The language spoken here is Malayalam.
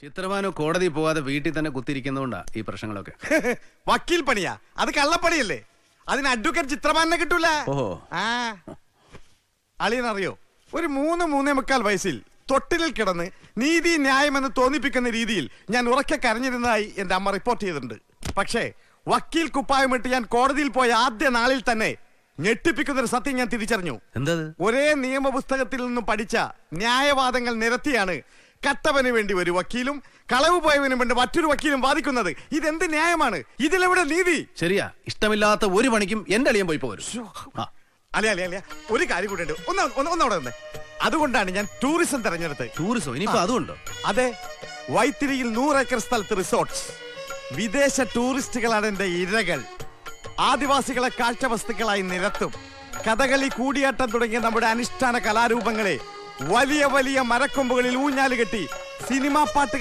ചിത്രമാനു കോടതി പോവാതെ വീട്ടിൽ തന്നെ കുത്തിരിക്കുന്നതുകൊണ്ടാ ഈ പ്രശ്നങ്ങളൊക്കെ. വക്കീൽ പണിയാ, അത് കള്ളപ്പണിയല്ലേ. അതിന് അഡ്വക്കേറ്റ് ചിത്രമാനെ കിട്ടൂല. ഓഹോ. അളിയനറിയോ, ഒരു 3-3.25 വയസ്സിൽ തൊട്ടിലിൽ കിടന്ന് നീതി ന്യായമെന്ന് തോന്നിപ്പിക്കുന്ന രീതിയിൽ ഞാൻ ഉറക്കെ കരഞ്ഞിരുന്നതായി എന്റെ അമ്മ റിപ്പോർട്ട് ചെയ്തിട്ടുണ്ട്. പക്ഷേ വക്കീൽ കുപ്പായമിട്ട് ഞാൻ കോടതിയിൽ പോയ ആദ്യ നാളിൽ തന്നെ ഞെട്ടിപ്പിക്കുന്ന ഒരു സത്യം ഞാൻ തിരിച്ചറിഞ്ഞു. എന്താ? ഒരേ നിയമപുസ്തകത്തിൽ നിന്നും പഠിച്ച ന്യായവാദങ്ങൾ നിരത്തിയാണ് കട്ടവന് വേണ്ടി ഒരു വക്കീലും കളവ് പോയവന് വേണ്ടി മറ്റൊരു വക്കീലും വാദിക്കുന്നത്. ഇതെന്ത് ന്യായമാണ്? ഇതിലെവിടെ നീതി? ശരിയാ, ഇഷ്ടമില്ലാത്ത ഒരു പണിക്കും എന്റെ അളിയൻ പോയി പോരും. അല്ല, ഒരു കാര്യം കൂടെ ഉണ്ട്. ഒന്നവിടെ വന്നേ. അതുകൊണ്ടാണ് ഞാൻ ടൂറിസം തെരഞ്ഞെടുത്തത്. ടൂറിസം? ഇനിയിപ്പോ അതുകൊണ്ടോ? അതെ, വൈത്തിരിയിൽ 100 ഏക്കർ സ്ഥലത്ത് റിസോർട്ട്സ്. വിദേശ ടൂറിസ്റ്റുകളാണ് എന്റെ ഇരകൾ. ആദിവാസികളെ കാഴ്ച വസ്തുക്കളായി നിരത്തും. കഥകളി, കൂടിയാട്ടം തുടങ്ങിയ നമ്മുടെ അനുഷ്ഠാന കലാരൂപങ്ങളെ വലിയ വലിയ മരക്കൊമ്പുകളിൽ ഊഞ്ഞാല് കെട്ടി സിനിമാ പാട്ടുകൾ